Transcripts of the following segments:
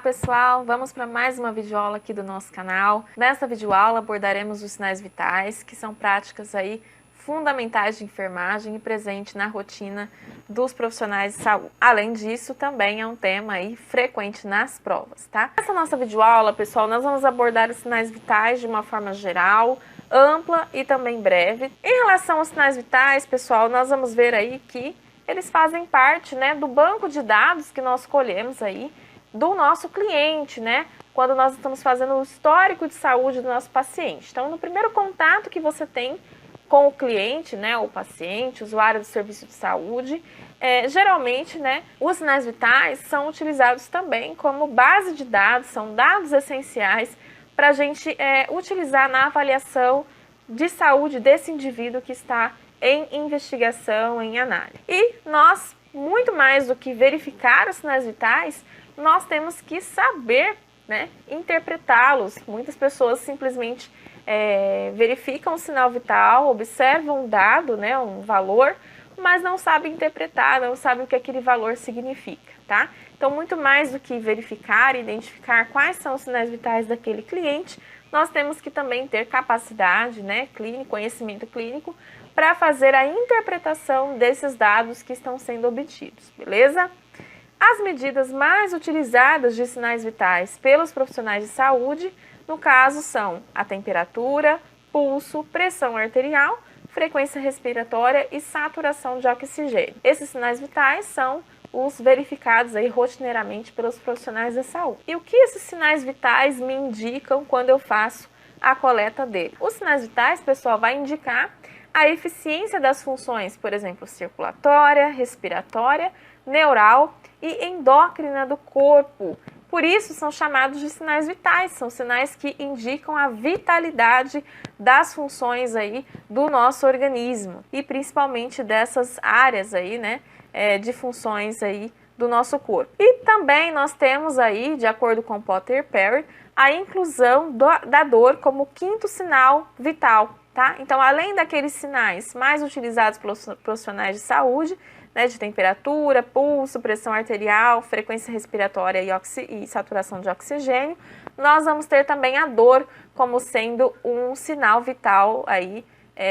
pessoal, vamos para mais uma videoaula aqui do nosso canal. Nesta videoaula abordaremos os sinais vitais, que são práticas aí fundamentais de enfermagem e presente na rotina dos profissionais de saúde. Além disso, também é um tema aí frequente nas provas, tá? Nessa nossa videoaula, pessoal, nós vamos abordar os sinais vitais de uma forma geral, ampla e também breve. Em relação aos sinais vitais, pessoal, nós vamos ver aí que eles fazem parte, né, do banco de dados que nós colhemos aí do nosso cliente, né, quando nós estamos fazendo o histórico de saúde do nosso paciente. Então, no primeiro contato que você tem com o cliente, né, o paciente, usuário do serviço de saúde, geralmente, né, os sinais vitais são utilizados também como base de dados, são dados essenciais para a gente utilizar na avaliação de saúde desse indivíduo que está em investigação, em análise. E nós, muito mais do que verificar os sinais vitais, nós temos que saber, né, interpretá-los. Muitas pessoas simplesmente verificam o sinal vital, observam um dado, né, um valor, mas não sabem interpretar, não sabem o que aquele valor significa, tá? Então, muito mais do que verificar e identificar quais são os sinais vitais daquele cliente, nós temos que também ter capacidade, né, conhecimento clínico, para fazer a interpretação desses dados que estão sendo obtidos, beleza? As medidas mais utilizadas de sinais vitais pelos profissionais de saúde, no caso, são a temperatura, pulso, pressão arterial, frequência respiratória e saturação de oxigênio. Esses sinais vitais são os verificados aí rotineiramente pelos profissionais da saúde. E o que esses sinais vitais me indicam quando eu faço a coleta dele? Os sinais vitais, pessoal, vai indicar a eficiência das funções, por exemplo, circulatória, respiratória, neural e endócrina do corpo. Por isso, são chamados de sinais vitais, são sinais que indicam a vitalidade das funções aí do nosso organismo e principalmente dessas áreas aí, né, de funções aí do nosso corpo. E também nós temos aí, de acordo com Potter e Perry, a inclusão da dor como quinto sinal vital. Tá? Então, além daqueles sinais mais utilizados pelos profissionais de saúde, né, de temperatura, pulso, pressão arterial, frequência respiratória e saturação de oxigênio, nós vamos ter também a dor como sendo um sinal vital aí,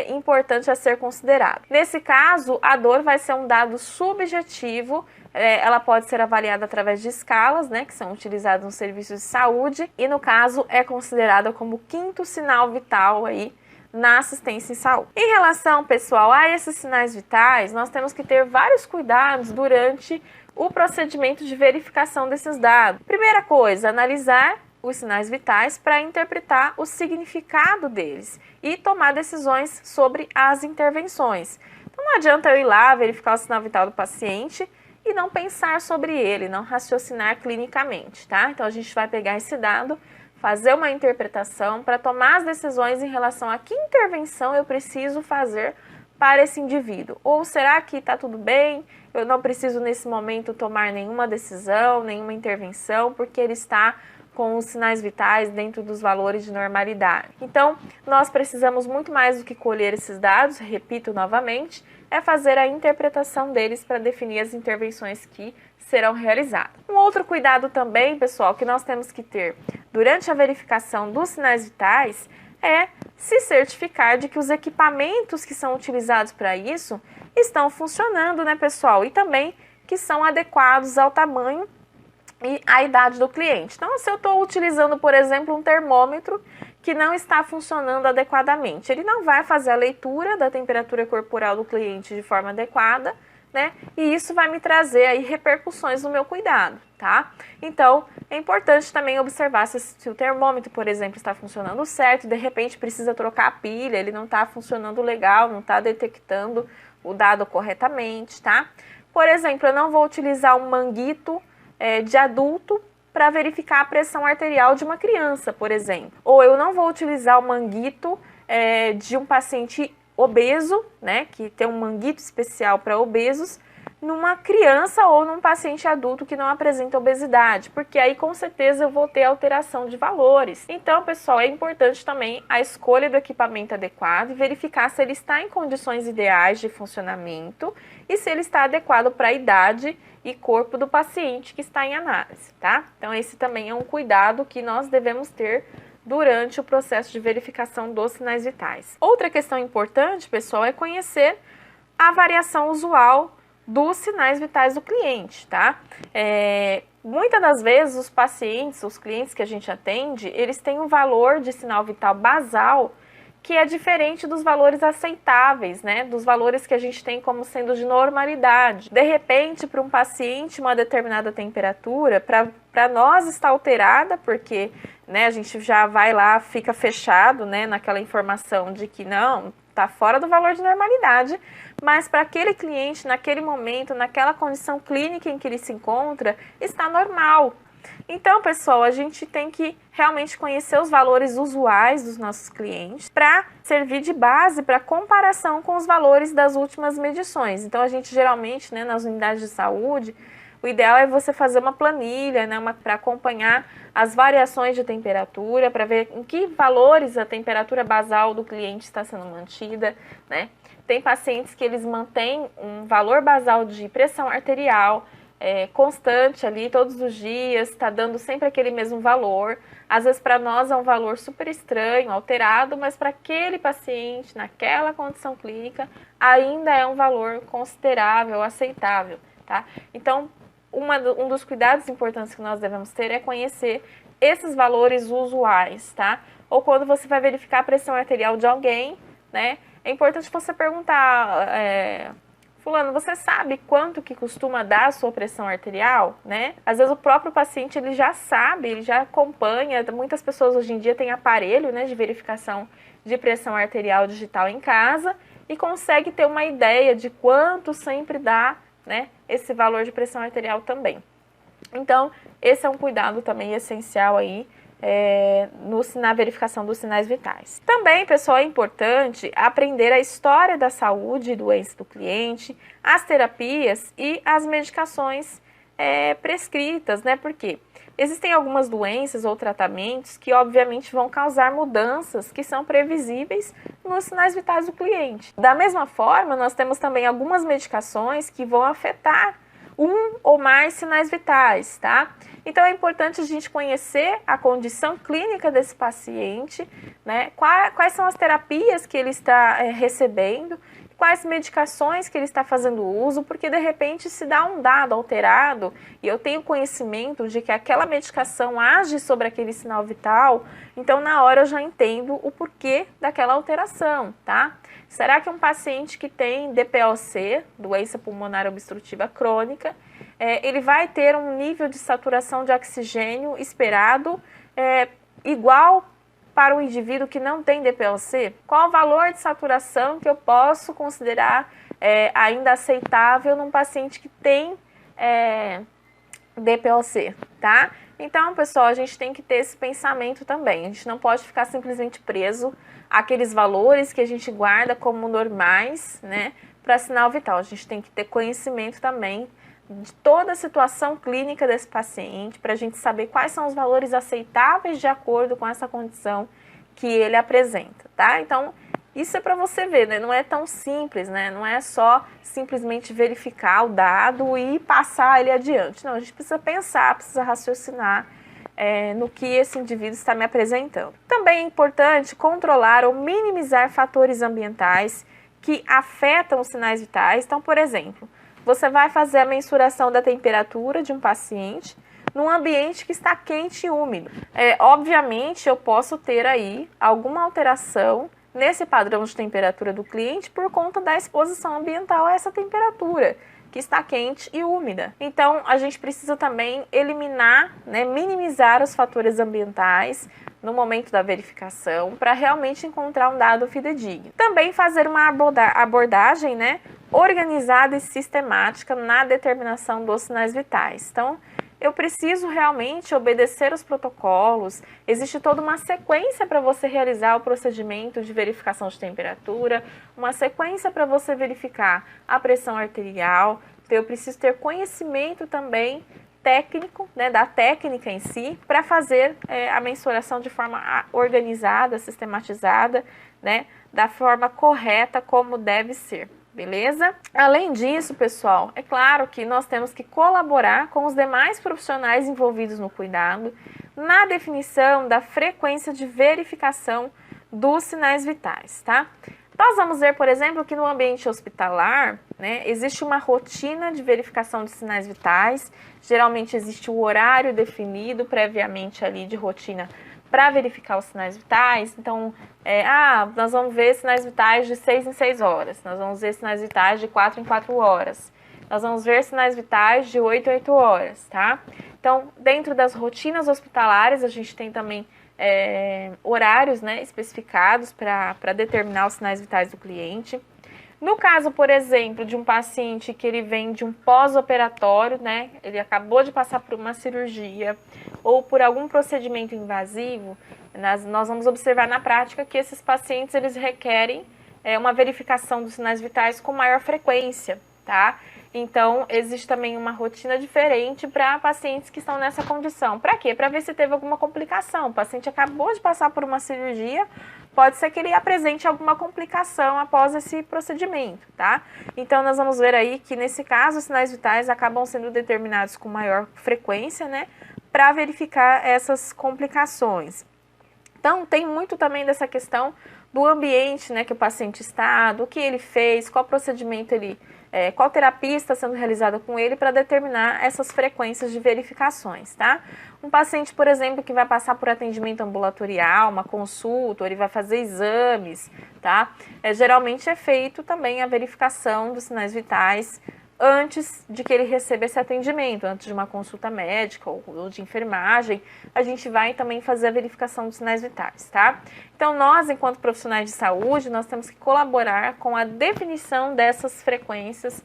importante a ser considerado. Nesse caso, a dor vai ser um dado subjetivo, ela pode ser avaliada através de escalas, né, que são utilizadas nos serviços de saúde, e no caso é considerada como quinto sinal vital aí, na assistência em saúde. Em relação, pessoal, a esses sinais vitais, nós temos que ter vários cuidados durante o procedimento de verificação desses dados. Primeira coisa, analisar os sinais vitais para interpretar o significado deles e tomar decisões sobre as intervenções. Então não adianta eu ir lá verificar o sinal vital do paciente e não pensar sobre ele, não raciocinar clinicamente, tá? Então a gente vai pegar esse dado, fazer uma interpretação para tomar as decisões em relação a que intervenção eu preciso fazer para esse indivíduo. Ou será que está tudo bem, eu não preciso nesse momento tomar nenhuma decisão, nenhuma intervenção, porque ele está com os sinais vitais dentro dos valores de normalidade. Então, nós precisamos muito mais do que colher esses dados, repito novamente, é fazer a interpretação deles para definir as intervenções que serão realizadas. Um outro cuidado também, pessoal, que nós temos que ter durante a verificação dos sinais vitais é se certificar de que os equipamentos que são utilizados para isso estão funcionando, né, pessoal? E também que são adequados ao tamanho e à idade do cliente. Então, se eu estou utilizando, por exemplo, um termômetro que não está funcionando adequadamente, ele não vai fazer a leitura da temperatura corporal do cliente de forma adequada, né? E isso vai me trazer aí repercussões no meu cuidado, tá? Então, é importante também observar se o termômetro, por exemplo, está funcionando certo, de repente precisa trocar a pilha, ele não está funcionando legal, não está detectando o dado corretamente, tá? Por exemplo, eu não vou utilizar um manguito de adulto para verificar a pressão arterial de uma criança, por exemplo. Ou eu não vou utilizar o manguito de um paciente obeso, né, que tem um manguito especial para obesos, numa criança ou num paciente adulto que não apresenta obesidade, porque aí com certeza eu vou ter alteração de valores. Então, pessoal, é importante também a escolha do equipamento adequado e verificar se ele está em condições ideais de funcionamento e se ele está adequado para a idade e corpo do paciente que está em análise, tá? Então, esse também é um cuidado que nós devemos ter durante o processo de verificação dos sinais vitais. Outra questão importante, pessoal, é conhecer a variação usual dos sinais vitais do cliente, tá? Muitas das vezes os pacientes, os clientes que a gente atende, eles têm um valor de sinal vital basal que é diferente dos valores aceitáveis, né? Dos valores que a gente tem como sendo de normalidade. De repente, para um paciente, uma determinada temperatura, para nós está alterada, porque, né, a gente já vai lá, fica fechado, né, naquela informação de que não, está fora do valor de normalidade, mas para aquele cliente, naquele momento, naquela condição clínica em que ele se encontra, está normal. Então, pessoal, a gente tem que realmente conhecer os valores usuais dos nossos clientes para servir de base para comparação com os valores das últimas medições. Então, a gente geralmente, né, nas unidades de saúde, o ideal é você fazer uma planilha, né, para acompanhar as variações de temperatura, para ver em que valores a temperatura basal do cliente está sendo mantida, né? Tem pacientes que eles mantêm um valor basal de pressão arterial constante ali todos os dias, está dando sempre aquele mesmo valor. Às vezes para nós é um valor super estranho, alterado, mas para aquele paciente, naquela condição clínica, ainda é um valor considerável, aceitável, tá? Então, um dos cuidados importantes que nós devemos ter é conhecer esses valores usuais, tá? Ou quando você vai verificar a pressão arterial de alguém, né? É importante você perguntar, fulano, você sabe quanto que costuma dar a sua pressão arterial, né? Às vezes o próprio paciente, ele já sabe, ele já acompanha. Muitas pessoas hoje em dia têm aparelho, né, de verificação de pressão arterial digital em casa e consegue ter uma ideia de quanto sempre dá, né, esse valor de pressão arterial também. Então, esse é um cuidado também essencial aí na verificação dos sinais vitais. Também, pessoal, é importante aprender a história da saúde e doença do cliente, as terapias e as medicações prescritas, né? Porque existem algumas doenças ou tratamentos que, obviamente, vão causar mudanças que são previsíveis nos sinais vitais do cliente. Da mesma forma, nós temos também algumas medicações que vão afetar um ou mais sinais vitais, tá? Então é importante a gente conhecer a condição clínica desse paciente, né? Quais são as terapias que ele está recebendo, quais medicações que ele está fazendo uso, porque de repente se dá um dado alterado e eu tenho conhecimento de que aquela medicação age sobre aquele sinal vital, então na hora eu já entendo o porquê daquela alteração, tá? Será que um paciente que tem DPOC, doença pulmonar obstrutiva crônica, ele vai ter um nível de saturação de oxigênio esperado igual para um indivíduo que não tem DPOC? Qual o valor de saturação que eu posso considerar ainda aceitável num paciente que tem DPOC, tá? Então, pessoal, a gente tem que ter esse pensamento também. A gente não pode ficar simplesmente preso àqueles valores que a gente guarda como normais, né, para sinal vital. A gente tem que ter conhecimento também de toda a situação clínica desse paciente, para a gente saber quais são os valores aceitáveis de acordo com essa condição que ele apresenta, tá? Então, isso é para você ver, né? Não é tão simples, né? Não é só simplesmente verificar o dado e passar ele adiante. Não, a gente precisa pensar, precisa raciocinar no que esse indivíduo está me apresentando. Também é importante controlar ou minimizar fatores ambientais que afetam os sinais vitais. Então, por exemplo, você vai fazer a mensuração da temperatura de um paciente num ambiente que está quente e úmido. Obviamente, eu posso ter aí alguma alteração nesse padrão de temperatura do cliente por conta da exposição ambiental a essa temperatura, que está quente e úmida. Então, a gente precisa também eliminar, né, minimizar os fatores ambientais no momento da verificação para realmente encontrar um dado fidedigno. Também fazer uma abordagem, né, organizada e sistemática na determinação dos sinais vitais. Então, eu preciso realmente obedecer os protocolos, existe toda uma sequência para você realizar o procedimento de verificação de temperatura, uma sequência para você verificar a pressão arterial, Então, eu preciso ter conhecimento também técnico, né, da técnica em si, para fazer a mensuração de forma organizada, sistematizada, né, da forma correta como deve ser. Beleza? Além disso, pessoal, é claro que nós temos que colaborar com os demais profissionais envolvidos no cuidado na definição da frequência de verificação dos sinais vitais, tá? Nós vamos ver, por exemplo, que no ambiente hospitalar, né, existe uma rotina de verificação de sinais vitais. Geralmente existe o horário definido previamente ali de rotina para verificar os sinais vitais. Então, nós vamos ver sinais vitais de 6 em 6 horas, nós vamos ver sinais vitais de 4 em 4 horas, nós vamos ver sinais vitais de 8 em 8 horas, tá? Então, dentro das rotinas hospitalares, a gente tem também horários, né, especificados para determinar os sinais vitais do cliente. No caso, por exemplo, de um paciente que ele vem de um pós-operatório, né, ele acabou de passar por uma cirurgia ou por algum procedimento invasivo, nós vamos observar na prática que esses pacientes eles requerem uma verificação dos sinais vitais com maior frequência, tá? Então, existe também uma rotina diferente para pacientes que estão nessa condição. Para quê? Para ver se teve alguma complicação. O paciente acabou de passar por uma cirurgia, pode ser que ele apresente alguma complicação após esse procedimento, tá? Então, nós vamos ver aí que, nesse caso, os sinais vitais acabam sendo determinados com maior frequência, né? Para verificar essas complicações. Então, tem muito também dessa questão do ambiente, né, que o paciente está, do que ele fez, qual procedimento qual terapia está sendo realizada com ele para determinar essas frequências de verificações, tá? Um paciente, por exemplo, que vai passar por atendimento ambulatorial, uma consulta, ou ele vai fazer exames, tá? Geralmente é feito também a verificação dos sinais vitais antes de que ele receba esse atendimento, antes de uma consulta médica ou de enfermagem, a gente vai também fazer a verificação dos sinais vitais, tá? Então, nós, enquanto profissionais de saúde, nós temos que colaborar com a definição dessas frequências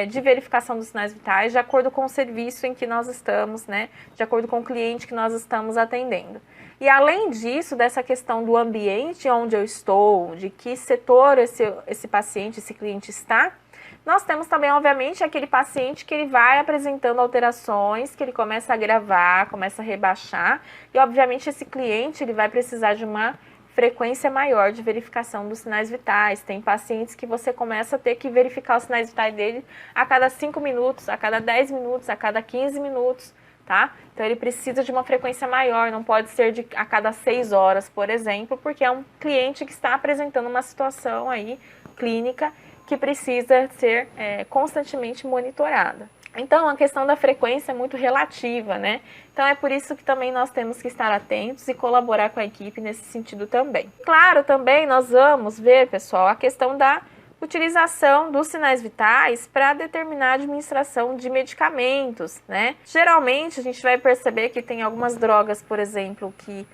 de verificação dos sinais vitais, de acordo com o serviço em que nós estamos, né? De acordo com o cliente que nós estamos atendendo. E além disso, dessa questão do ambiente onde eu estou, de que setor esse paciente, esse cliente está, nós temos também, obviamente, aquele paciente que ele vai apresentando alterações, que ele começa a agravar, começa a rebaixar, e obviamente esse cliente ele vai precisar de uma frequência maior de verificação dos sinais vitais. Tem pacientes que você começa a ter que verificar os sinais vitais dele a cada 5 minutos, a cada 10 minutos, a cada 15 minutos, tá? Então ele precisa de uma frequência maior, não pode ser a cada 6 horas, por exemplo, porque é um cliente que está apresentando uma situação aí clínica que precisa ser constantemente monitorada. Então, a questão da frequência é muito relativa, né? Então, é por isso que também nós temos que estar atentos e colaborar com a equipe nesse sentido também. Claro, também nós vamos ver, pessoal, a questão da utilização dos sinais vitais para determinar a administração de medicamentos, né? Geralmente, a gente vai perceber que tem algumas drogas, por exemplo, que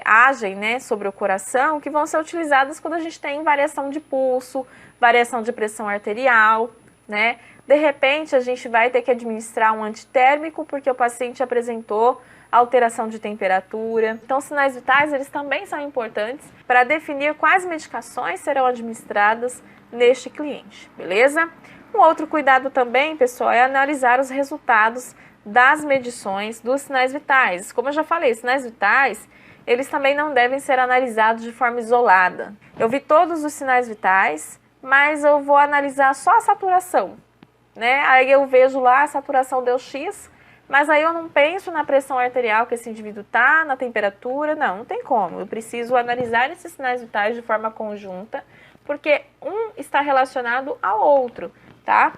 agem, né, sobre o coração, que vão ser utilizadas quando a gente tem variação de pulso, variação de pressão arterial, né? De repente, a gente vai ter que administrar um antitérmico porque o paciente apresentou alteração de temperatura. Então, os sinais vitais, eles também são importantes para definir quais medicações serão administradas neste cliente, beleza? Um outro cuidado também, pessoal, é analisar os resultados das medições dos sinais vitais. Como eu já falei, sinais vitais, eles também não devem ser analisados de forma isolada. Eu vi todos os sinais vitais, mas eu vou analisar só a saturação, né? Aí eu vejo lá a saturação deu X, mas aí eu não penso na pressão arterial que esse indivíduo está, na temperatura, não tem como. Eu preciso analisar esses sinais vitais de forma conjunta, porque um está relacionado ao outro, tá?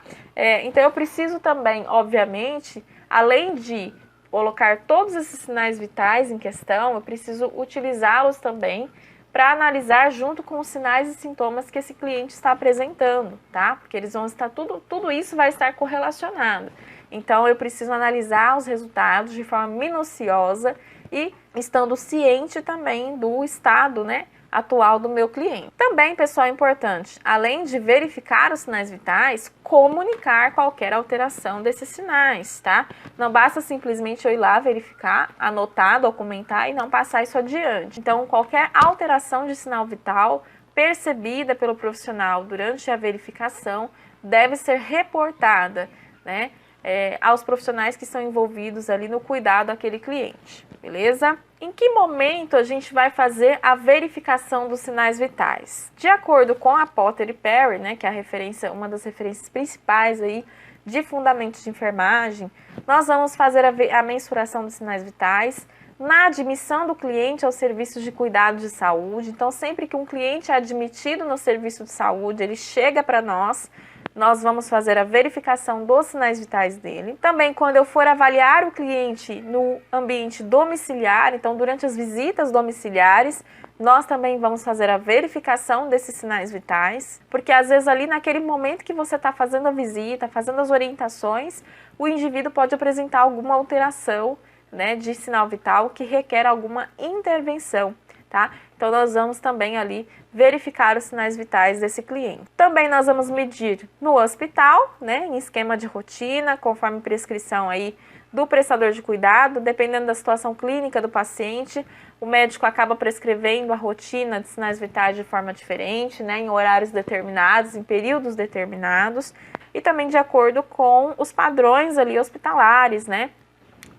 Então eu preciso também, obviamente, além de colocar todos esses sinais vitais em questão, eu preciso utilizá-los também para analisar junto com os sinais e sintomas que esse cliente está apresentando, tá? Porque eles vão estar, tudo isso vai estar correlacionado. Então, eu preciso analisar os resultados de forma minuciosa e estando ciente também do estado, né, atual do meu cliente. Também, pessoal, é importante, além de verificar os sinais vitais, comunicar qualquer alteração desses sinais, tá? Não basta simplesmente eu ir lá verificar, anotar, documentar e não passar isso adiante. Então, qualquer alteração de sinal vital percebida pelo profissional durante a verificação deve ser reportada, né, aos profissionais que estão envolvidos ali no cuidado daquele cliente, beleza? Em que momento a gente vai fazer a verificação dos sinais vitais? De acordo com a Potter e Perry, né, que é a referência, uma das referências principais aí de fundamentos de enfermagem, nós vamos fazer a mensuração dos sinais vitais na admissão do cliente aos serviços de cuidado de saúde. Então, sempre que um cliente é admitido no serviço de saúde, ele chega para nós vamos fazer a verificação dos sinais vitais dele. Também, quando eu for avaliar o cliente no ambiente domiciliar, então, durante as visitas domiciliares, nós também vamos fazer a verificação desses sinais vitais, porque às vezes ali naquele momento que você está fazendo a visita, fazendo as orientações, o indivíduo pode apresentar alguma alteração, né, de sinal vital que requer alguma intervenção, tá? Então, nós vamos também ali verificar os sinais vitais desse cliente. Também nós vamos medir no hospital, né, em esquema de rotina, conforme prescrição aí do prestador de cuidado, dependendo da situação clínica do paciente, o médico acaba prescrevendo a rotina de sinais vitais de forma diferente, né, em horários determinados, em períodos determinados, e também de acordo com os padrões ali hospitalares, né,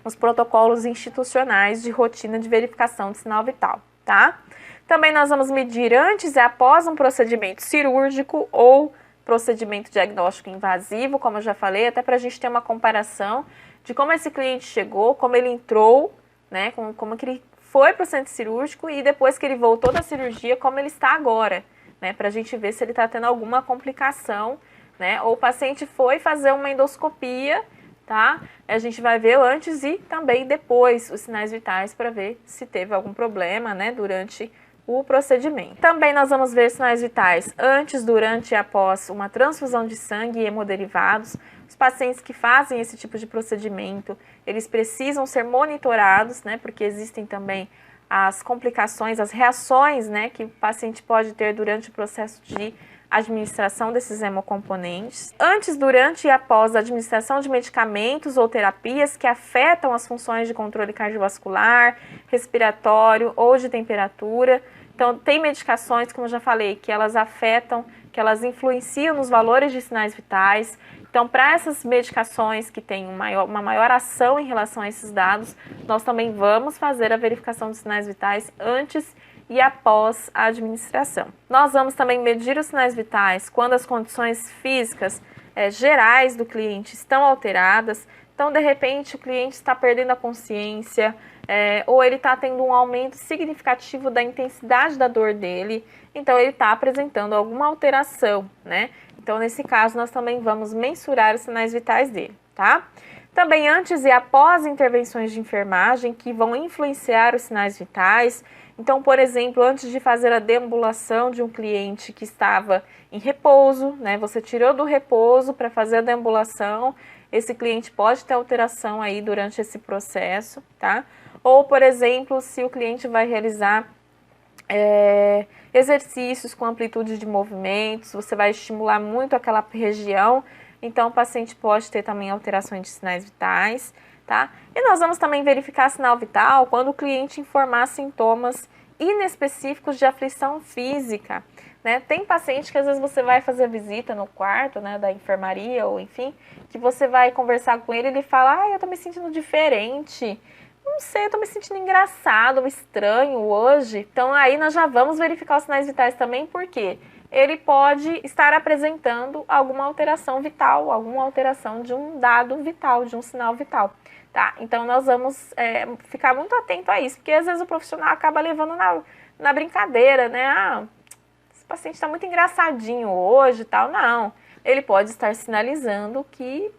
os protocolos institucionais de rotina de verificação de sinal vital, tá? Também nós vamos medir antes e após um procedimento cirúrgico ou procedimento diagnóstico invasivo, como eu já falei, até para a gente ter uma comparação de como esse cliente chegou, como ele entrou, né, como que ele foi para o centro cirúrgico e depois que ele voltou da cirurgia, como ele está agora, né, para a gente ver se ele está tendo alguma complicação, né, ou o paciente foi fazer uma endoscopia, tá? A gente vai ver antes e também depois os sinais vitais para ver se teve algum problema, né, durante o procedimento. Também nós vamos ver sinais vitais antes, durante e após uma transfusão de sangue e hemoderivados. Os pacientes que fazem esse tipo de procedimento, eles precisam ser monitorados, né, porque existem também as complicações, as reações, né, que o paciente pode ter durante o processo de administração desses hemocomponentes. Antes, durante e após a administração de medicamentos ou terapias que afetam as funções de controle cardiovascular, respiratório ou de temperatura. Então, tem medicações, como eu já falei, que elas afetam, que elas influenciam nos valores de sinais vitais. Então, para essas medicações que têm uma maior ação em relação a esses dados, nós também vamos fazer a verificação dos sinais vitais antes e após a administração. Nós vamos também medir os sinais vitais quando as condições físicas gerais do cliente estão alteradas. Então, de repente, o cliente está perdendo a consciência, ou ele está tendo um aumento significativo da intensidade da dor dele, então ele está apresentando alguma alteração, né? Então, nesse caso, nós também vamos mensurar os sinais vitais dele, tá? Também antes e após intervenções de enfermagem que vão influenciar os sinais vitais. Então, por exemplo, antes de fazer a deambulação de um cliente que estava em repouso, né, você tirou do repouso para fazer a deambulação, esse cliente pode ter alteração aí durante esse processo, tá? Ou, por exemplo, se o cliente vai realizar exercícios com amplitude de movimentos, você vai estimular muito aquela região, então o paciente pode ter também alterações de sinais vitais, tá? E nós vamos também verificar sinal vital quando o cliente informar sintomas inespecíficos de aflição física, né? Tem paciente que às vezes você vai fazer visita no quarto, né, da enfermaria ou enfim, que você vai conversar com ele e ele fala, eu tô me sentindo diferente, não sei, eu tô me sentindo engraçado, estranho hoje. Então aí nós já vamos verificar os sinais vitais também, porque ele pode estar apresentando alguma alteração vital, alguma alteração de um dado vital, de um sinal vital, tá? Então nós vamos ficar muito atento a isso, porque às vezes o profissional acaba levando na brincadeira, né? Esse paciente está muito engraçadinho hoje e tal. Não, ele pode estar sinalizando que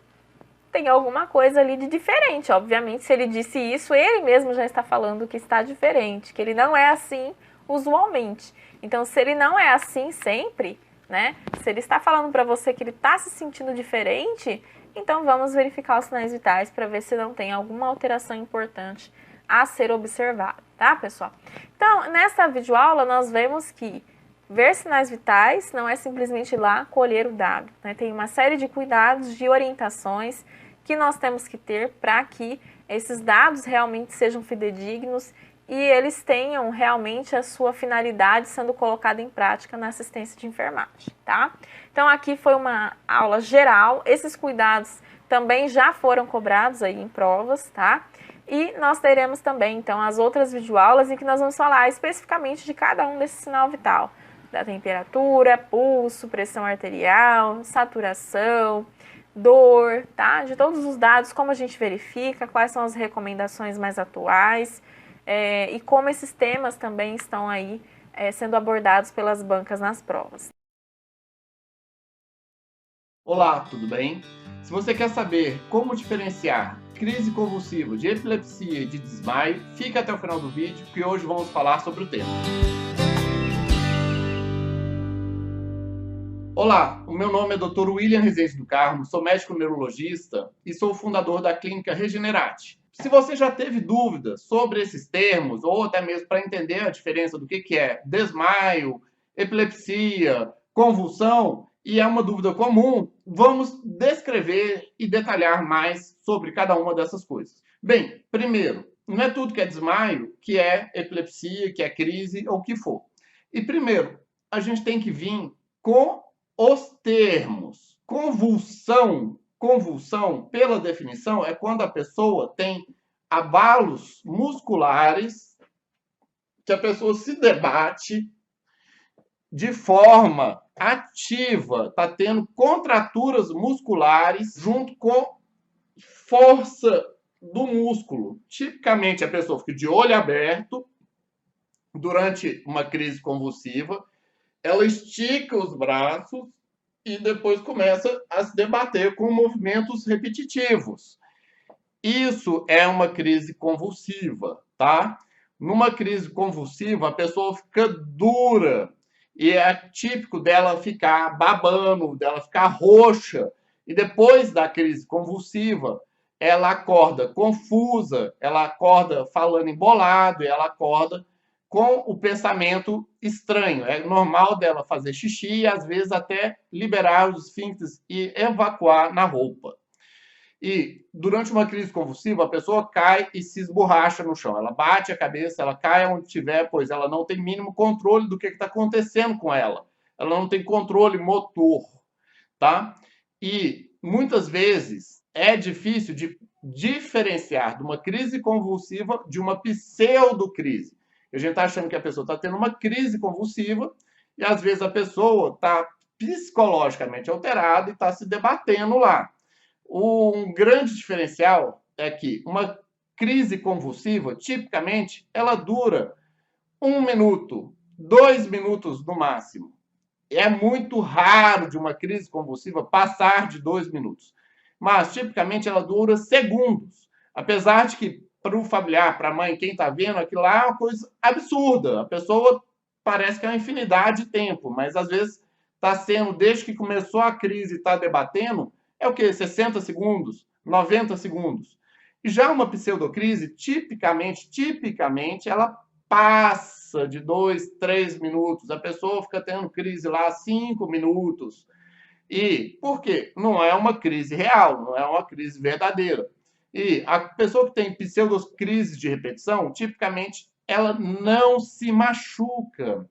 tem alguma coisa ali de diferente. Obviamente, se ele disse isso, ele mesmo já está falando que está diferente, que ele não é assim usualmente. Então, se ele não é assim sempre, né? Se ele está falando para você que ele está se sentindo diferente, então vamos verificar os sinais vitais para ver se não tem alguma alteração importante a ser observada, tá, pessoal? Então, nessa videoaula, nós vemos que ver sinais vitais não é simplesmente ir lá colher o dado, né? Tem uma série de cuidados, de orientações que nós temos que ter para que esses dados realmente sejam fidedignos e eles tenham realmente a sua finalidade sendo colocada em prática na assistência de enfermagem, tá? Então aqui foi uma aula geral, esses cuidados também já foram cobrados aí em provas, tá? E nós teremos também, então, as outras videoaulas em que nós vamos falar especificamente de cada um desses sinal vital, da temperatura, pulso, pressão arterial, saturação, dor, tá? De todos os dados, como a gente verifica, quais são as recomendações mais atuais, e como esses temas também estão aí sendo abordados pelas bancas nas provas. Olá, tudo bem? Se você quer saber como diferenciar crise convulsiva de epilepsia e de desmaio, fica até o final do vídeo, que hoje vamos falar sobre o tema. Olá, o meu nome é Dr. William Rezende do Carmo, sou médico neurologista e sou o fundador da Clínica Regenerate. Se você já teve dúvidas sobre esses termos, ou até mesmo para entender a diferença do que é desmaio, epilepsia, convulsão, e é uma dúvida comum, vamos descrever e detalhar mais sobre cada uma dessas coisas. Bem, primeiro, não é tudo que é desmaio, que é epilepsia, que é crise ou o que for. E primeiro, a gente tem que vir com os termos. Convulsão, pela definição, é quando a pessoa tem abalos musculares, que a pessoa se debate de forma ativa, está tendo contraturas musculares junto com força do músculo. Tipicamente, a pessoa fica de olho aberto durante uma crise convulsiva, ela estica os braços e depois começa a se debater com movimentos repetitivos. Isso é uma crise convulsiva, tá? Numa crise convulsiva, a pessoa fica dura e é típico dela ficar babando, dela ficar roxa. E depois da crise convulsiva, ela acorda confusa, ela acorda falando embolado, e ela acorda com o pensamento estranho. É normal dela fazer xixi e, às vezes, até liberar os esfíncteres e evacuar na roupa. E, durante uma crise convulsiva, a pessoa cai e se esborracha no chão. Ela bate a cabeça, ela cai onde estiver, pois ela não tem mínimo controle do que está acontecendo com ela. Ela não tem controle motor, tá? E, muitas vezes, é difícil de diferenciar de uma crise convulsiva de uma pseudocrise. A gente está achando que a pessoa está tendo uma crise convulsiva e, às vezes, a pessoa está psicologicamente alterada e está se debatendo lá. Um grande diferencial é que uma crise convulsiva, tipicamente, ela dura 1 minuto, 2 minutos no máximo. É muito raro de uma crise convulsiva passar de 2 minutos. Mas, tipicamente, ela dura segundos. Apesar de que, para o familiar, para a mãe, quem está vendo, aquilo lá é uma coisa absurda. A pessoa parece que é uma infinidade de tempo, mas, às vezes, está sendo, desde que começou a crise e está debatendo, é o quê? 60 segundos, 90 segundos. E já uma pseudocrise, tipicamente, ela passa de 2, 3 minutos. A pessoa fica tendo crise lá 5 minutos. E por quê? Não é uma crise real, não é uma crise verdadeira. E a pessoa que tem pseudocrises de repetição, tipicamente, ela não se machuca.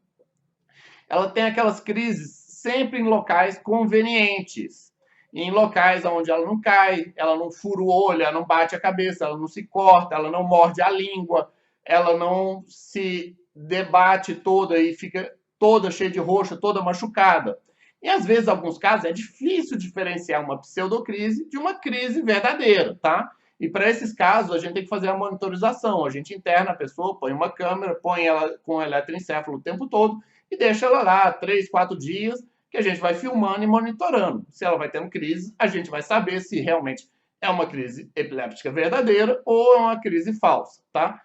Ela tem aquelas crises sempre em locais convenientes. Em locais onde ela não cai, ela não fura o olho, ela não bate a cabeça, ela não se corta, ela não morde a língua, ela não se debate toda e fica toda cheia de roxa, toda machucada. E, às vezes, em alguns casos, é difícil diferenciar uma pseudocrise de uma crise verdadeira, tá? E, para esses casos, a gente tem que fazer a monitorização. A gente interna a pessoa, põe uma câmera, põe ela com eletroencefalo o tempo todo e deixa ela lá 3, 4 dias, que a gente vai filmando e monitorando. Se ela vai tendo crise, a gente vai saber se realmente é uma crise epiléptica verdadeira ou é uma crise falsa, tá?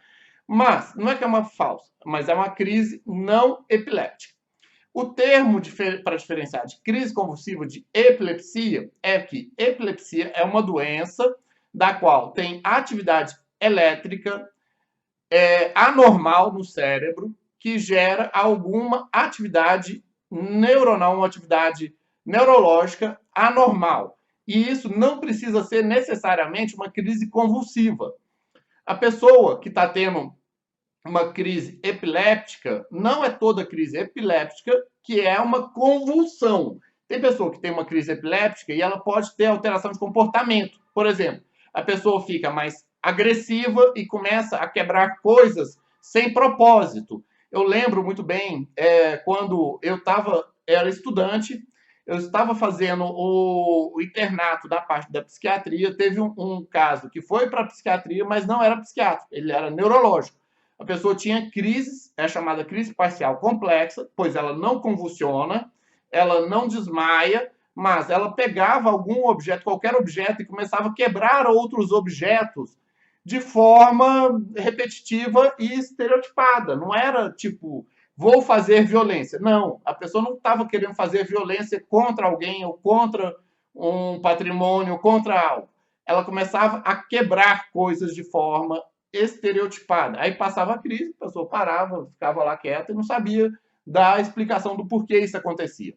Mas, não é que é uma falsa, mas é uma crise não epiléptica. O termo para diferenciar de crise convulsiva de epilepsia é que epilepsia é uma doença da qual tem atividade elétrica anormal no cérebro que gera alguma atividade neuronal, uma atividade neurológica anormal. E isso não precisa ser necessariamente uma crise convulsiva. A pessoa que está tendo uma crise epiléptica, não é toda crise epiléptica que é uma convulsão. Tem pessoa que tem uma crise epiléptica e ela pode ter alteração de comportamento. Por exemplo, a pessoa fica mais agressiva e começa a quebrar coisas sem propósito. Eu lembro muito bem, quando era estudante, eu estava fazendo o internato da parte da psiquiatria, teve um caso que foi para a psiquiatria, mas não era psiquiátrico, ele era neurológico. A pessoa tinha crises, é chamada crise parcial complexa, pois ela não convulsiona, ela não desmaia, mas ela pegava algum objeto, qualquer objeto, e começava a quebrar outros objetos de forma repetitiva e estereotipada. Não era tipo, vou fazer violência. Não, a pessoa não estava querendo fazer violência contra alguém ou contra um patrimônio, ou contra algo. Ela começava a quebrar coisas de forma estereotipada. Aí passava a crise, a pessoa parava, ficava lá quieta e não sabia dar a explicação do porquê isso acontecia.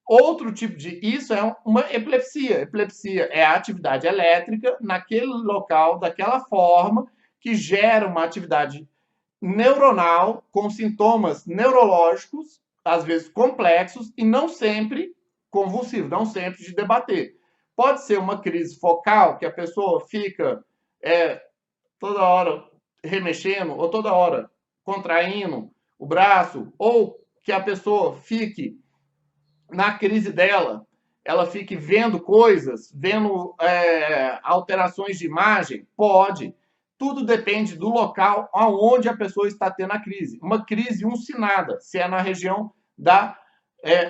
Outro tipo de isso é uma epilepsia. Epilepsia é a atividade elétrica naquele local, daquela forma, que gera uma atividade neuronal com sintomas neurológicos, às vezes complexos, e não sempre convulsivos, não sempre de debater. Pode ser uma crise focal, que a pessoa fica toda hora remexendo, ou toda hora contraindo o braço, ou que a pessoa fique na crise dela, ela fique vendo coisas, vendo alterações de imagem, pode. Tudo depende do local aonde a pessoa está tendo a crise. Uma crise uncinada, se é na região da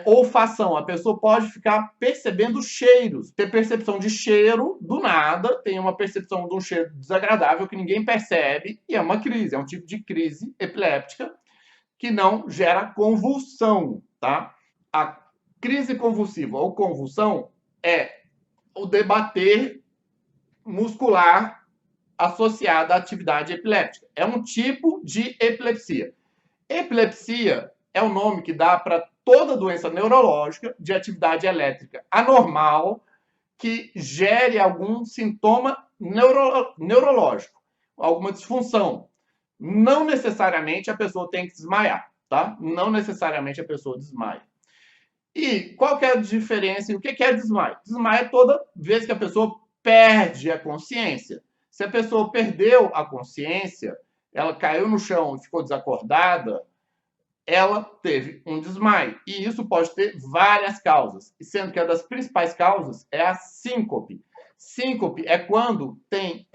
olfação. A pessoa pode ficar percebendo cheiros, ter percepção de cheiro do nada, tem uma percepção de um cheiro desagradável que ninguém percebe, e é uma crise, é um tipo de crise epiléptica que não gera convulsão, tá? A crise convulsiva ou convulsão é o debater muscular associado à atividade epiléptica. É um tipo de epilepsia. Epilepsia é o nome que dá para toda doença neurológica de atividade elétrica anormal que gere algum sintoma neurológico, alguma disfunção. Não necessariamente a pessoa tem que desmaiar, tá? Não necessariamente a pessoa desmaia. E qual que é a diferença e o que é desmaio? Desmaio é toda vez que a pessoa perde a consciência. Se a pessoa perdeu a consciência, ela caiu no chão e ficou desacordada, ela teve um desmaio. E isso pode ter várias causas, sendo que uma das principais causas é a síncope. Síncope é quando tem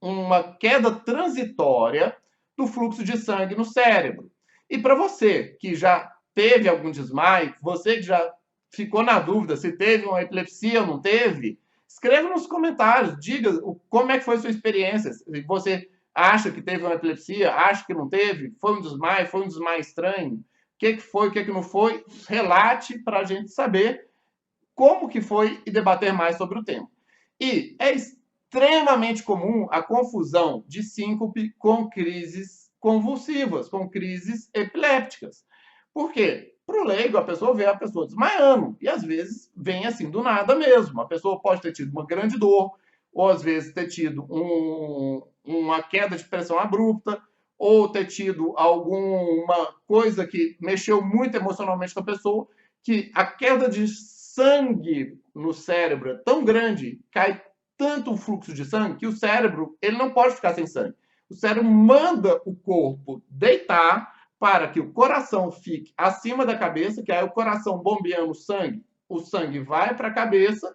uma queda transitória do fluxo de sangue no cérebro. E para você que já teve algum desmaio, você que já ficou na dúvida se teve uma epilepsia ou não teve, escreva nos comentários, diga como é que foi a sua experiência. Se você acha que teve uma epilepsia, acha que não teve, foi um desmaio estranho, o que foi, o que não foi, relate para a gente saber como que foi e debater mais sobre o tema. E é extremamente comum a confusão de síncope com crises convulsivas, com crises epilépticas. Por quê? Para o leigo, a pessoa vê a pessoa desmaiando, e às vezes vem assim do nada mesmo. A pessoa pode ter tido uma grande dor, ou às vezes ter tido uma queda de pressão abrupta, ou ter tido alguma coisa que mexeu muito emocionalmente com a pessoa, que a queda de sangue no cérebro é tão grande, cai tanto o fluxo de sangue, que o cérebro ele não pode ficar sem sangue. O cérebro manda o corpo deitar para que o coração fique acima da cabeça, que aí o coração bombeando o sangue vai para a cabeça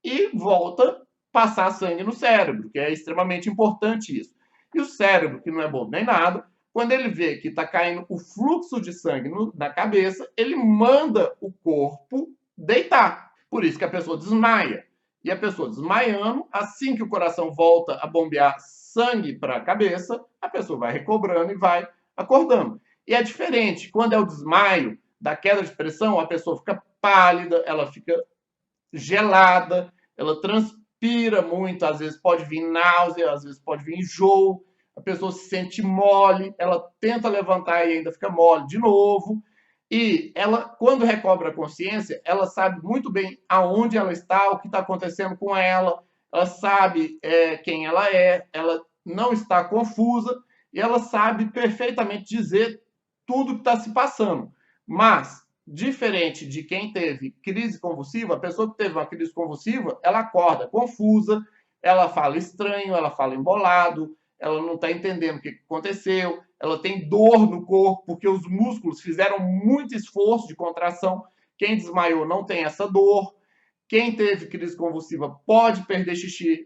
e volta a passar sangue no cérebro, que é extremamente importante isso. E o cérebro, que não é bom nem nada, quando ele vê que está caindo o fluxo de sangue na cabeça, ele manda o corpo deitar. Por isso que a pessoa desmaia. E a pessoa desmaiando, assim que o coração volta a bombear sangue para a cabeça, a pessoa vai recobrando e vai acordando. E é diferente, quando é o desmaio da queda de pressão, a pessoa fica pálida, ela fica gelada, ela transpira muito, às vezes pode vir náusea, às vezes pode vir enjoo, a pessoa se sente mole, ela tenta levantar e ainda fica mole de novo. E ela, quando recobra a consciência, ela sabe muito bem aonde ela está, o que está acontecendo com ela, ela sabe quem ela não está confusa, e ela sabe perfeitamente dizer tudo que está se passando. Mas, diferente de quem teve crise convulsiva, a pessoa que teve uma crise convulsiva, ela acorda confusa, ela fala estranho, ela fala embolado, ela não está entendendo o que aconteceu, ela tem dor no corpo, porque os músculos fizeram muito esforço de contração. Quem desmaiou não tem essa dor. Quem teve crise convulsiva pode perder xixi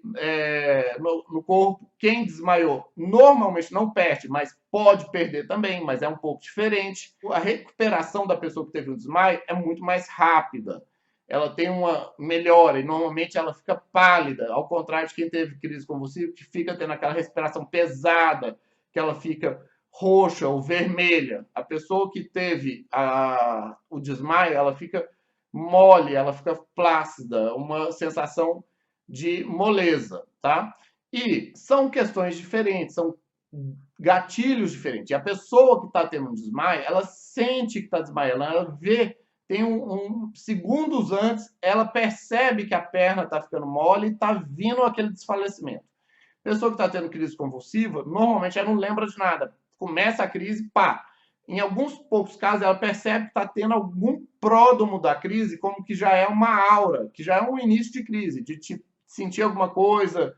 no corpo. Quem desmaiou normalmente não perde, mas pode perder também, mas é um pouco diferente. A recuperação da pessoa que teve um desmaio é muito mais rápida. Ela tem uma melhora e normalmente ela fica pálida, ao contrário de quem teve crise convulsiva, que fica tendo aquela respiração pesada, que ela fica roxa ou vermelha. A pessoa que teve o desmaio, ela fica mole, ela fica plácida, uma sensação de moleza, tá? E são questões diferentes, são gatilhos diferentes. E a pessoa que está tendo um desmaio, ela sente que está desmaiando, ela vê, tem segundos antes, ela percebe que a perna está ficando mole e está vindo aquele desfalecimento. A pessoa que está tendo crise convulsiva, normalmente ela não lembra de nada. Começa a crise, pá. Em alguns poucos casos, ela percebe que está tendo algum pródromo da crise, como que já é uma aura, que já é um início de crise, de sentir alguma coisa,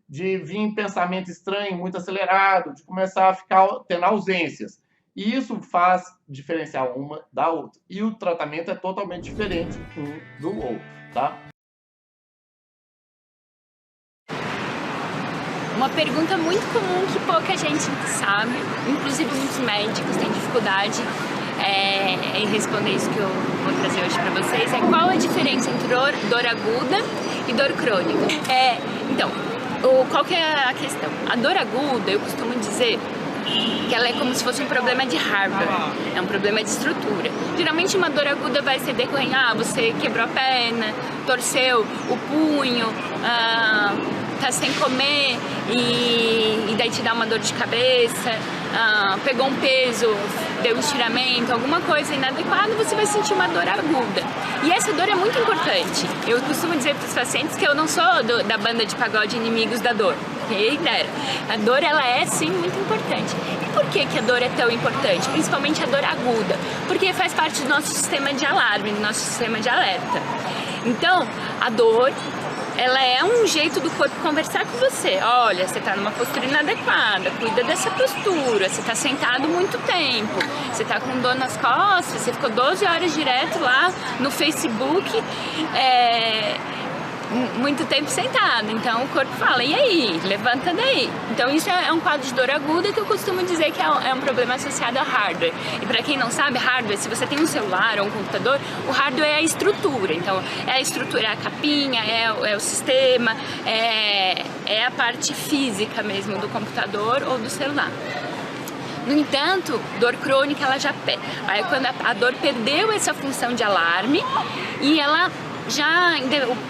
de vir pensamento estranho, muito acelerado, de começar a ficar tendo ausências. E isso faz diferenciar uma da outra. E o tratamento é totalmente diferente um do outro, tá? Uma pergunta muito comum que pouca gente sabe, inclusive muitos médicos têm dificuldade em responder isso que eu vou trazer hoje para vocês, é qual a diferença entre dor aguda e dor crônica. Qual que é a questão? A dor aguda, eu costumo dizer que ela é como se fosse um problema de hardware, é um problema de estrutura. Geralmente uma dor aguda vai ser decorrente, você quebrou a perna, torceu o punho, tá sem comer e daí te dá uma dor de cabeça, pegou um peso, deu um estiramento, alguma coisa inadequada, você vai sentir uma dor aguda. E essa dor é muito importante. Eu costumo dizer para os pacientes que eu não sou da banda de pagode Inimigos da Dor. Quem dera. A dor, ela é sim muito importante. E por que a dor é tão importante? Principalmente a dor aguda. Porque faz parte do nosso sistema de alarme, do nosso sistema de alerta. Então, a dor, ela é um jeito do corpo conversar com você. Olha, você está numa postura inadequada, cuida dessa postura, você está sentado muito tempo, você está com dor nas costas, você ficou 12 horas direto lá no Facebook, muito tempo sentado. Então o corpo fala, e aí? Levanta daí. Então isso é um quadro de dor aguda que eu costumo dizer que é um problema associado a hardware. E para quem não sabe, hardware, se você tem um celular ou um computador, o hardware é a estrutura. Então é a estrutura, é a capinha, é o sistema, é a parte física mesmo do computador ou do celular. No entanto, dor crônica, ela já aí quando a dor perdeu essa função de alarme e ela já,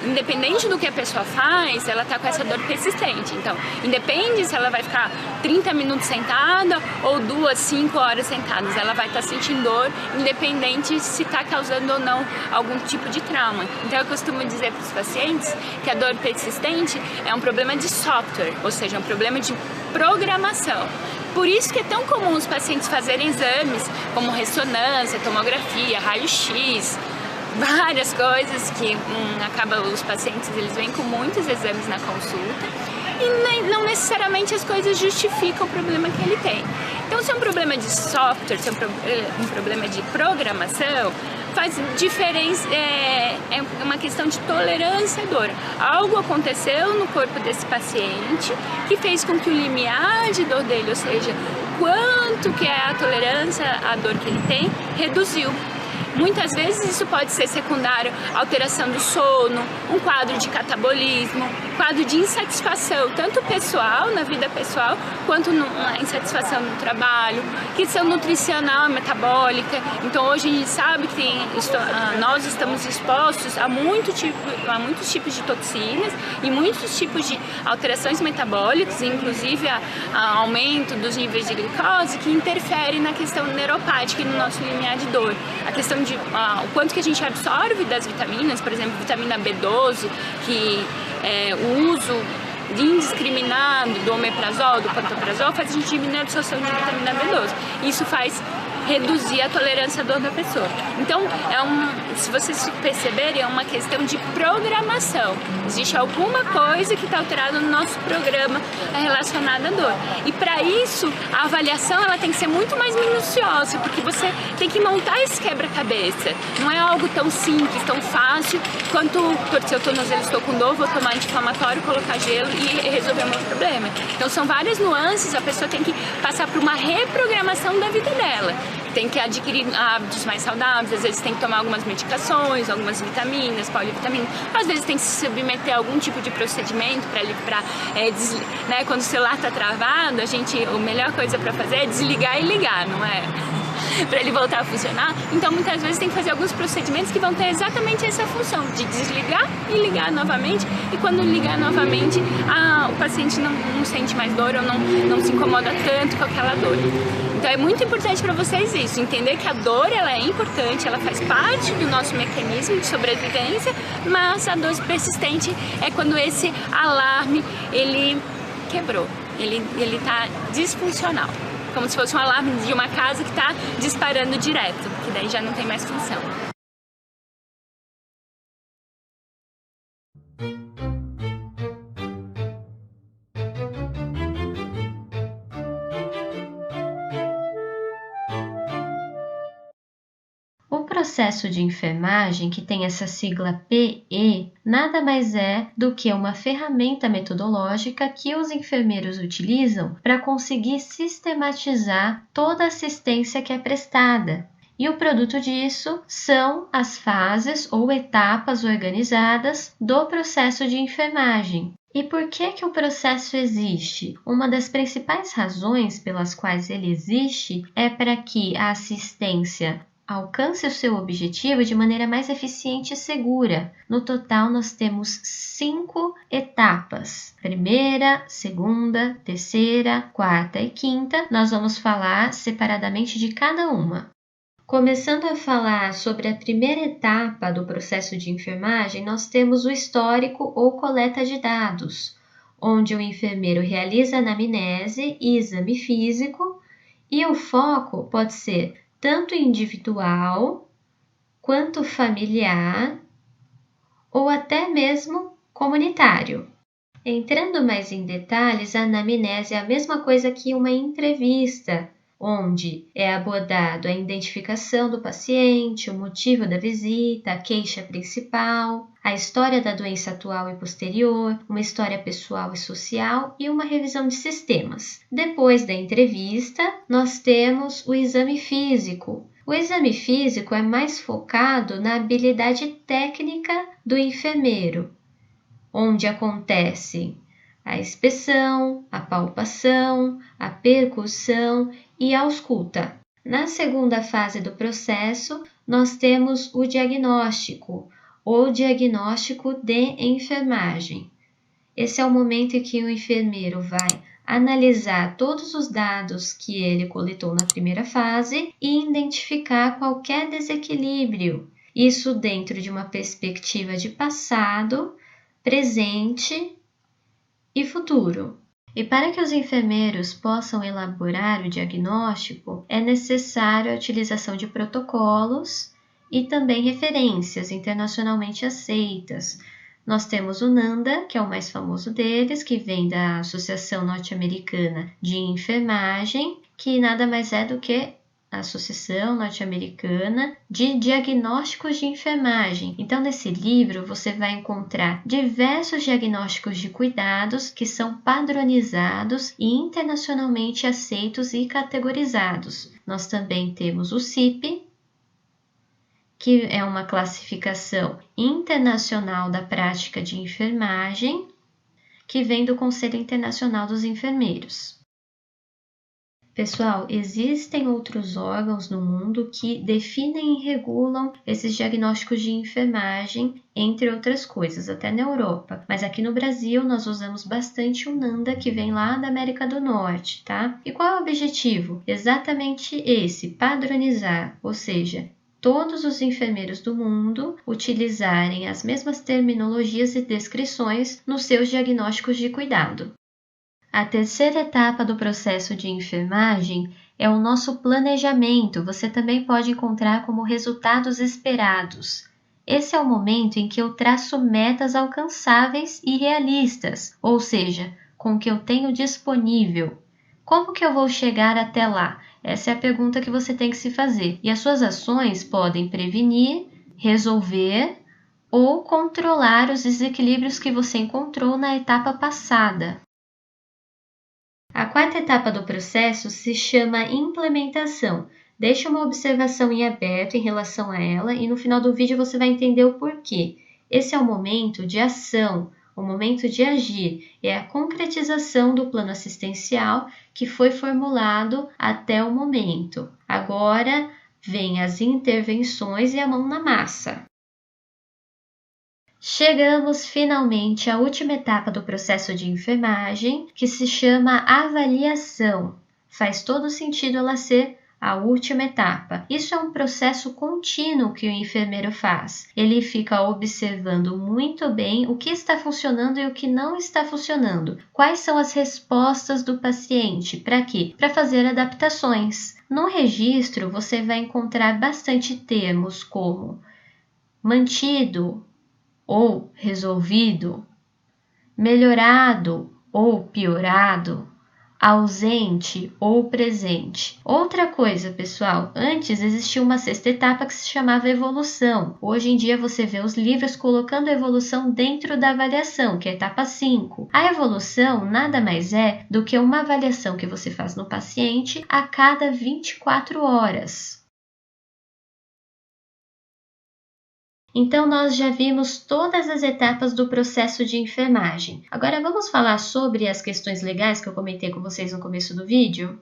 independente do que a pessoa faz, ela tá com essa dor persistente. Então, independe se ela vai ficar 30 minutos sentada ou 2, 5 horas sentadas, ela vai estar sentindo dor, independente se está causando ou não algum tipo de trauma. Então, eu costumo dizer para os pacientes que a dor persistente é um problema de software, ou seja, um problema de programação. Por isso que é tão comum os pacientes fazerem exames como ressonância, tomografia, raio-x, várias coisas que os pacientes eles vêm com muitos exames na consulta e não necessariamente as coisas justificam o problema que ele tem. Então, se é um problema de software, se é um problema de programação, faz diferença, é uma questão de tolerância à dor. Algo aconteceu no corpo desse paciente que fez com que o limiar de dor dele, ou seja, quanto que é a tolerância à dor que ele tem, reduziu. Muitas vezes isso pode ser secundário à alteração do sono, um quadro de catabolismo, quadro de insatisfação, tanto pessoal, na vida pessoal, quanto uma insatisfação no trabalho, questão nutricional e metabólica. Então hoje a gente sabe que nós estamos expostos a muitos tipos de toxinas e muitos tipos de alterações metabólicas, inclusive a aumento dos níveis de glicose, que interfere na questão neuropática e no nosso limiar de dor. A questão de o quanto que a gente absorve das vitaminas, por exemplo, vitamina B12, que o uso indiscriminado do omeprazol, do pantoprazol, faz a gente diminuir a absorção de vitamina B12. Isso faz reduzir a tolerância à dor da pessoa. Então, se vocês perceberem, é uma questão de programação. Existe alguma coisa que está alterada no nosso programa relacionada à dor. E para isso, a avaliação ela tem que ser muito mais minuciosa, porque você tem que montar esse quebra-cabeça. Não é algo tão simples, tão fácil, quanto torcer o tornozelo, estou com dor, vou tomar anti-inflamatório, colocar gelo e resolver o meu problema. Então, são várias nuances, a pessoa tem que passar por uma reprogramação da vida dela. Tem que adquirir hábitos mais saudáveis, às vezes tem que tomar algumas medicações, algumas vitaminas, polivitaminas, às vezes tem que se submeter a algum tipo de procedimento para né, quando o celular está travado, a melhor coisa para fazer é desligar e ligar, não é? Para ele voltar a funcionar. Então muitas vezes tem que fazer alguns procedimentos que vão ter exatamente essa função de desligar e ligar novamente, e quando ligar novamente o paciente não sente mais dor ou não se incomoda tanto com aquela dor. Então é muito importante para vocês isso, entender que a dor ela é importante, ela faz parte do nosso mecanismo de sobrevivência, mas a dor persistente é quando esse alarme ele quebrou, ele está disfuncional. Como se fosse um alarme de uma casa que está disparando direto, que daí já não tem mais função. O processo de enfermagem, que tem essa sigla PE, nada mais é do que uma ferramenta metodológica que os enfermeiros utilizam para conseguir sistematizar toda a assistência que é prestada. E o produto disso são as fases ou etapas organizadas do processo de enfermagem. E por que o processo existe? Uma das principais razões pelas quais ele existe é para que a assistência alcance o seu objetivo de maneira mais eficiente e segura. No total, nós temos 5 etapas. Primeira, segunda, terceira, quarta e quinta. Nós vamos falar separadamente de cada uma. Começando a falar sobre a primeira etapa do processo de enfermagem, nós temos o histórico ou coleta de dados, onde o enfermeiro realiza anamnese e exame físico, e o foco pode ser tanto individual, quanto familiar, ou até mesmo comunitário. Entrando mais em detalhes, a anamnese é a mesma coisa que uma entrevista, onde é abordado a identificação do paciente, o motivo da visita, a queixa principal, a história da doença atual e posterior, uma história pessoal e social e uma revisão de sistemas. Depois da entrevista, nós temos o exame físico. O exame físico é mais focado na habilidade técnica do enfermeiro, onde acontece a inspeção, a palpação, a percussão e a ausculta. Na segunda fase do processo, nós temos o diagnóstico, ou diagnóstico de enfermagem. Esse é o momento em que o enfermeiro vai analisar todos os dados que ele coletou na primeira fase e identificar qualquer desequilíbrio. Isso dentro de uma perspectiva de passado, presente e futuro. E para que os enfermeiros possam elaborar o diagnóstico, é necessário a utilização de protocolos e também referências internacionalmente aceitas. Nós temos o NANDA, que é o mais famoso deles, que vem da Associação Norte-Americana de Enfermagem, que nada mais é do que a Associação Norte-Americana de Diagnósticos de Enfermagem. Então, nesse livro, você vai encontrar diversos diagnósticos de cuidados que são padronizados e internacionalmente aceitos e categorizados. Nós também temos o CIP, que é uma classificação internacional da prática de enfermagem, que vem do Conselho Internacional dos Enfermeiros. Pessoal, existem outros órgãos no mundo que definem e regulam esses diagnósticos de enfermagem, entre outras coisas, até na Europa. Mas aqui no Brasil nós usamos bastante o NANDA, que vem lá da América do Norte, tá? E qual é o objetivo? Exatamente esse, padronizar, ou seja, todos os enfermeiros do mundo utilizarem as mesmas terminologias e descrições nos seus diagnósticos de cuidado. A terceira etapa do processo de enfermagem é o nosso planejamento. Você também pode encontrar como resultados esperados. Esse é o momento em que eu traço metas alcançáveis e realistas, ou seja, com o que eu tenho disponível. Como que eu vou chegar até lá? Essa é a pergunta que você tem que se fazer. E as suas ações podem prevenir, resolver ou controlar os desequilíbrios que você encontrou na etapa passada. A quarta etapa do processo se chama implementação. Deixe uma observação em aberto em relação a ela e no final do vídeo você vai entender o porquê. Esse é o momento de ação, o momento de agir. É a concretização do plano assistencial que foi formulado até o momento. Agora vem as intervenções e a mão na massa. Chegamos finalmente à última etapa do processo de enfermagem, que se chama avaliação. Faz todo sentido ela ser a última etapa. Isso é um processo contínuo que o enfermeiro faz. Ele fica observando muito bem o que está funcionando e o que não está funcionando. Quais são as respostas do paciente? Para quê? Para fazer adaptações. No registro, você vai encontrar bastante termos como mantido ou resolvido, melhorado ou piorado, ausente ou presente. Outra coisa, pessoal, antes existia uma sexta etapa que se chamava evolução. Hoje em dia você vê os livros colocando a evolução dentro da avaliação, que é a etapa 5. A evolução nada mais é do que uma avaliação que você faz no paciente a cada 24 horas. Então, nós já vimos todas as etapas do processo de enfermagem. Agora, vamos falar sobre as questões legais que eu comentei com vocês no começo do vídeo?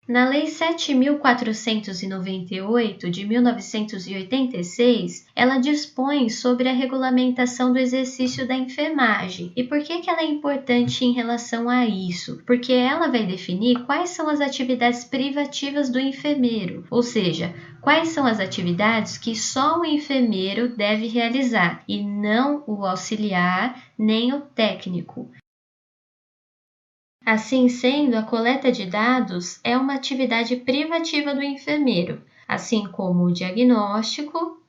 Na Lei 7.498, de 1986, ela dispõe sobre a regulamentação do exercício da enfermagem. E por que ela é importante em relação a isso? Porque ela vai definir quais são as atividades privativas do enfermeiro, ou seja, quais são as atividades que só o enfermeiro deve realizar, e não o auxiliar nem o técnico. Assim sendo, a coleta de dados é uma atividade privativa do enfermeiro, assim como o diagnóstico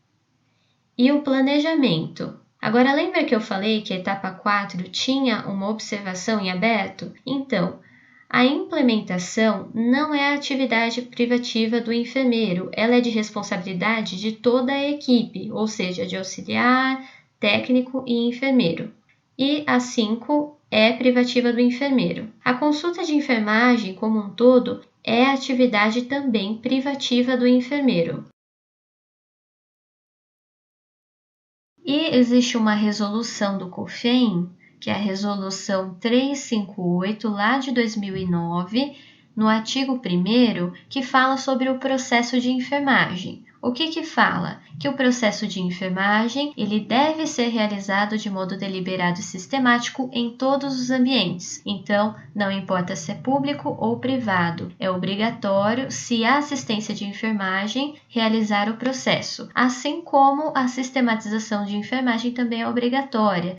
e o planejamento. Agora, lembra que eu falei que a etapa 4 tinha uma observação em aberto? Então, a implementação não é a atividade privativa do enfermeiro, ela é de responsabilidade de toda a equipe, ou seja, de auxiliar, técnico e enfermeiro. E a 5 é privativa do enfermeiro. A consulta de enfermagem, como um todo, é atividade também privativa do enfermeiro. E existe uma resolução do COFEM, que é a resolução 358, lá de 2009, no artigo 1º, que fala sobre o processo de enfermagem. O que fala? Que o processo de enfermagem ele deve ser realizado de modo deliberado e sistemático em todos os ambientes. Então, não importa se é público ou privado, é obrigatório, se há assistência de enfermagem, realizar o processo. Assim como a sistematização de enfermagem também é obrigatória.